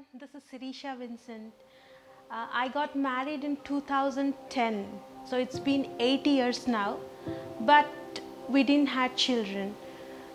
This is Sirisha Vincent. I got married in 2010, so it's been 8 years now, but we didn't have children.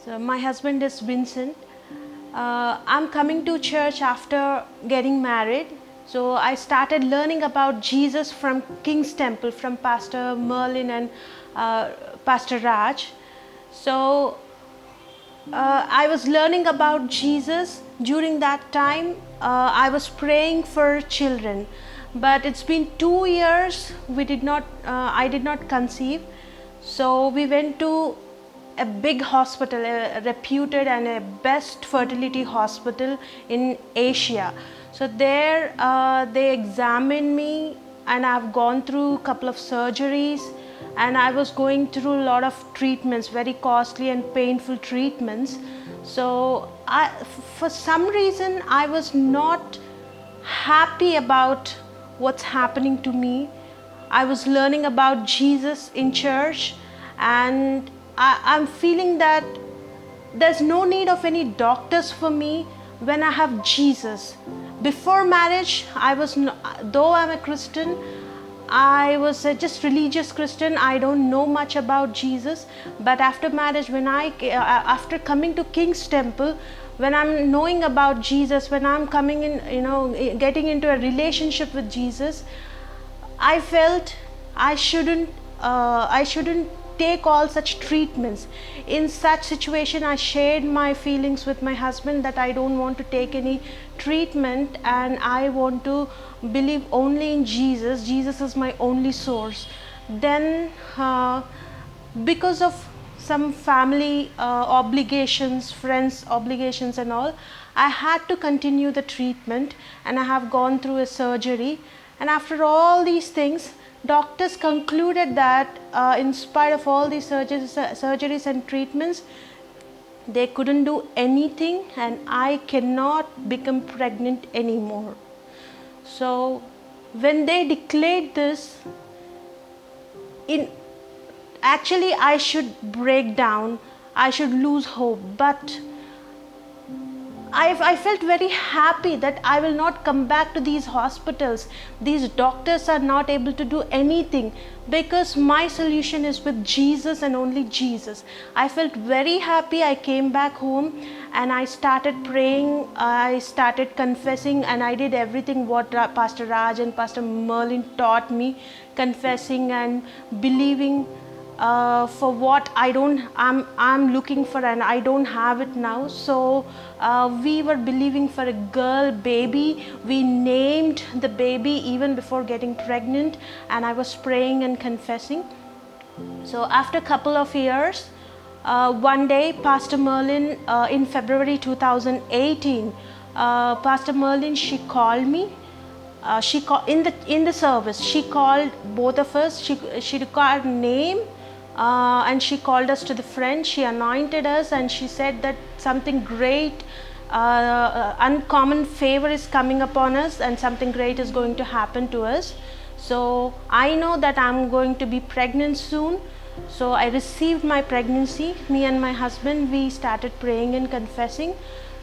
So my husband is Vincent. I'm coming to church after getting married. So I started learning about Jesus from King's Temple, from Pastor Merlin and Pastor Raj. So I was learning about Jesus. During that time, I was praying for children, but it's been 2 years. I did not conceive. So we went to a big hospital, a reputed and a best fertility hospital in Asia. So there they examined me, and I've gone through a couple of surgeries, and I was going through a lot of treatments, very costly and painful treatments. So for some reason, I was not happy about what's happening to me. I was learning about Jesus in church, and I'm feeling that there's no need of any doctors for me when I have Jesus. Before marriage, though I'm a Christian, I was just religious Christian. I don't know much about Jesus. But after marriage, after coming to King's Temple, when I'm knowing about Jesus, when I'm coming in, getting into a relationship with Jesus, I felt I shouldn't take all such treatments. In such situation, I shared my feelings with my husband that I don't want to take any treatment, and I want to believe only in Jesus. Jesus is my only source. Then because of some family obligations, friends obligations and all, I had to continue the treatment, and I have gone through a surgery. And after all these things, doctors concluded that in spite of all these surgeries and treatments, they couldn't do anything, and I cannot become pregnant anymore. So when they declared this, actually I should break down, I should lose hope, but I felt very happy that I will not come back to these hospitals. These doctors are not able to do anything, because my solution is with Jesus and only Jesus. I felt very happy. I came back home and I started praying, I started confessing, and I did everything what Pastor Raj and Pastor Merlin taught me, confessing and believing for what I'm looking for, and I don't have it now. So we were believing for a girl baby. We named the baby even before getting pregnant, and I was praying and confessing. So after a couple of years, one day Pastor Merlin, in February 2018, Pastor Merlin, she called me. She called in the service. She called both of us. She required name, and she called us to the front. She anointed us, and she said that something great, uncommon favor is coming upon us, and something great is going to happen to us. So I know that I'm going to be pregnant soon. So I received my pregnancy. Me and my husband, we started praying and confessing.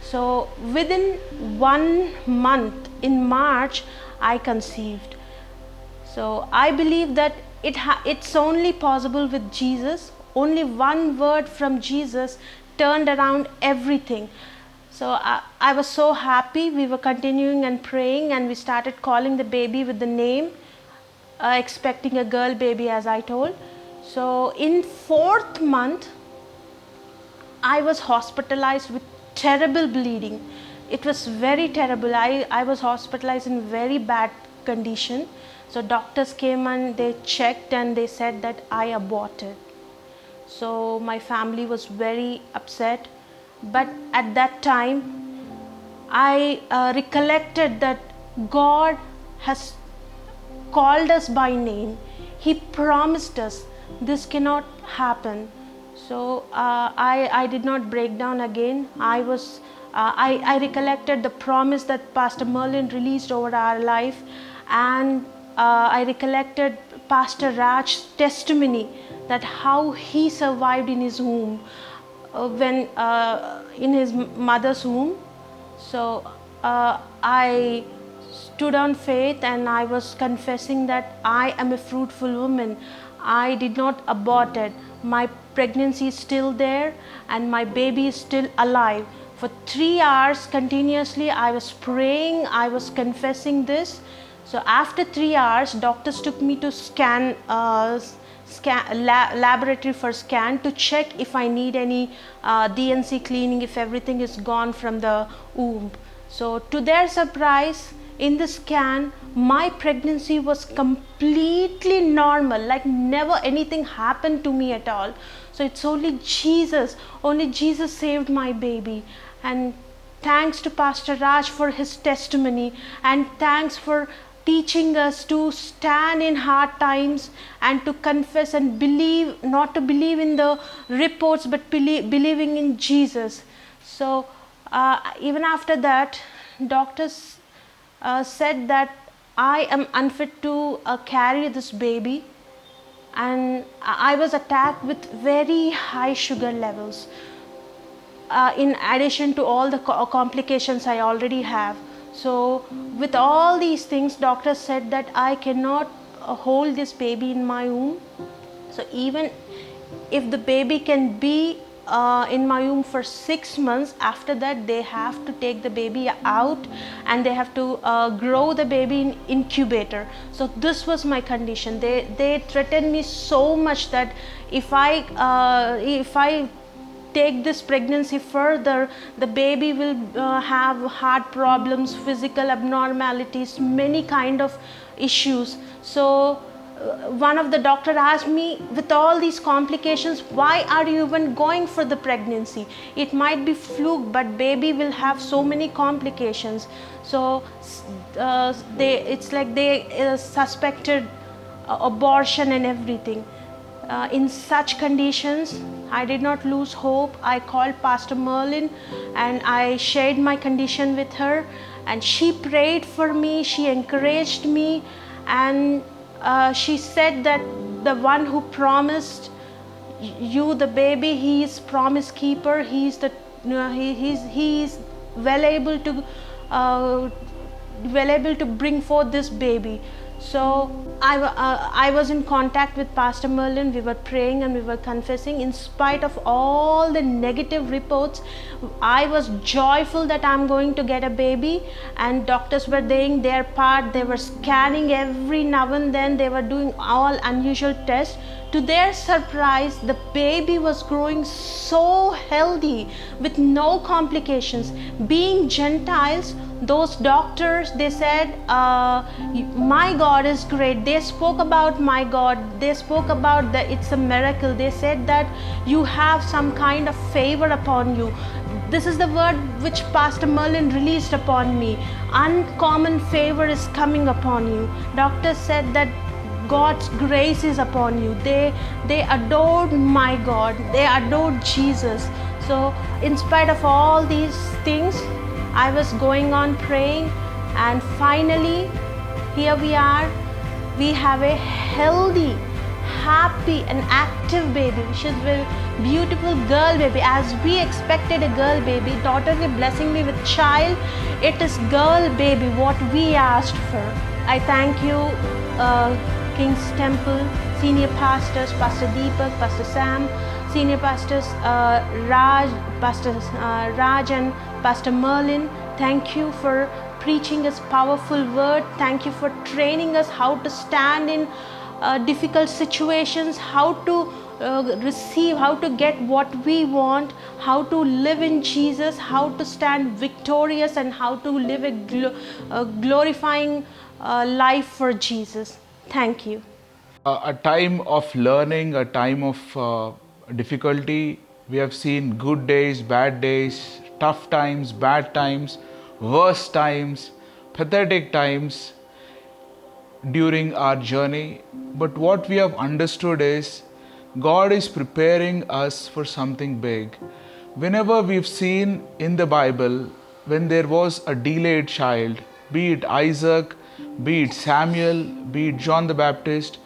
So within 1 month, in March, I conceived. So I believe that it's only possible with Jesus. Only one word from Jesus turned around everything. So I was so happy. We were continuing and praying, and we started calling the baby with the name, expecting a girl baby, as I told. So in 4th month, I was hospitalized with terrible bleeding. It was very terrible. I was hospitalized in very bad condition. So doctors came and they checked, and they said that I aborted. So my family was very upset. But at that time, I recollected that God has called us by name. He promised us this cannot happen. So I did not break down again. I recollected the promise that Pastor Merlin released over our life, and I recollected Pastor Raj's testimony, that how he survived in his womb, when in his mother's womb. So I stood on faith and I was confessing that I am a fruitful woman. I did not abort it. My pregnancy is still there and my baby is still alive. For 3 hours continuously I was praying, I was confessing this. So after 3 hours, doctors took me to laboratory for scan to check if I need any DNC cleaning, if everything is gone from the womb. So to their surprise, in the scan, my pregnancy was completely normal, like never anything happened to me at all. So it's only Jesus saved my baby. And thanks to Pastor Raj for his testimony, and thanks for teaching us to stand in hard times and to confess and believe, not to believe in the reports but believing in Jesus. So even after that, doctors said that I am unfit to carry this baby, and I was attacked with very high sugar levels. In addition to all the complications I already have. So with all these things, doctors said that I cannot hold this baby in my womb. So even if the baby can be in my womb for 6 months, after that they have to take the baby out and they have to grow the baby in incubator. So this was my condition. They threatened me so much that if I take this pregnancy further, the baby will have heart problems, physical abnormalities, many kind of issues. So one of the doctor asked me, with all these complications, why are you even going for the pregnancy? It might be fluke, but baby will have so many complications. So it's like they suspected abortion and everything. In such conditions, I did not lose hope. I called Pastor Merlin and I shared my condition with her, and she prayed for me, she encouraged me, and she said that the one who promised you the baby, he is promise keeper. He is well able to bring forth this baby. So I was in contact with Pastor Merlin. We were praying and we were confessing. In spite of all the negative reports, I was joyful that I'm going to get a baby, and doctors were doing their part. They were scanning every now and then. They were doing all unusual tests. To their surprise, the baby was growing so healthy with no complications. Being Gentiles, those doctors, they said, my God is great. They spoke about my God. They spoke about that it's a miracle. They said that you have some kind of favor upon you. This is the word which Pastor Merlin released upon me. Uncommon favor is coming upon you. Doctors said that God's grace is upon you. They adored my God. They adored Jesus. So in spite of all these things, I was going on praying, and finally here we are. We have a healthy, happy and active baby. She's a beautiful girl baby, as we expected a girl baby. Not only blessing me with child, it is girl baby what we asked for. I thank you, King's Temple senior pastors, Pastor Deepak, Pastor Sam, senior pastors Raj and Pastor Merlin. Thank you for preaching us powerful word. Thank you for training us how to stand in difficult situations, how to receive, how to get what we want, how to live in Jesus, how to stand victorious, and how to live a glorifying life for Jesus. Thank you. A time of learning, a time of difficulty. We have seen good days, bad days, tough times, bad times, worse times, pathetic times during our journey. But what we have understood is God is preparing us for something big. Whenever we've seen in the Bible, when there was a delayed child, be it Isaac, be it Samuel, be it John the Baptist,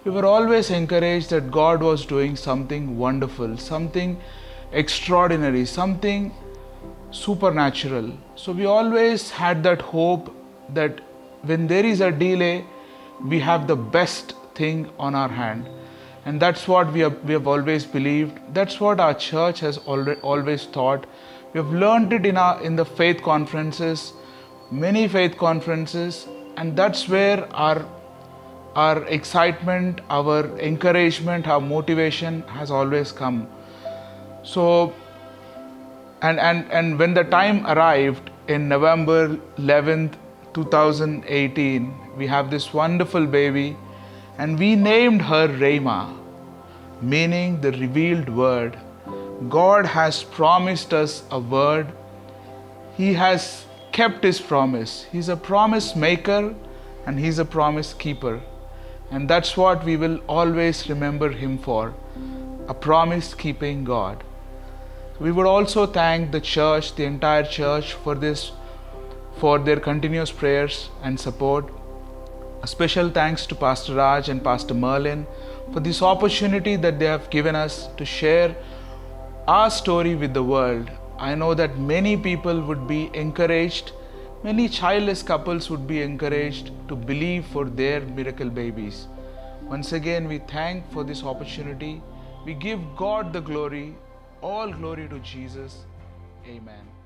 we were always encouraged that God was doing something wonderful, something extraordinary, something supernatural. So we always had that hope that when there is a delay, we have the best thing on our hand. And that's what we have always believed. That's what our church has always thought. We have learned it in the faith conferences, many faith conferences, and that's where our excitement, our encouragement, our motivation has always come. So, and when the time arrived in November 11th, 2018, we have this wonderful baby, and we named her Rhema, meaning the revealed word. God has promised us a word. He has kept His promise. He's a promise maker and He's a promise keeper. And that's what we will always remember Him for, a promise keeping God. We would also thank the church, the entire church, for their continuous prayers and support. A special thanks to Pastor Raj and Pastor Merlin for this opportunity that they have given us to share our story with the world. I know that many people would be encouraged, many childless couples would be encouraged to believe for their miracle babies. Once again, we thank for this opportunity. We give God the glory, all glory to Jesus. Amen.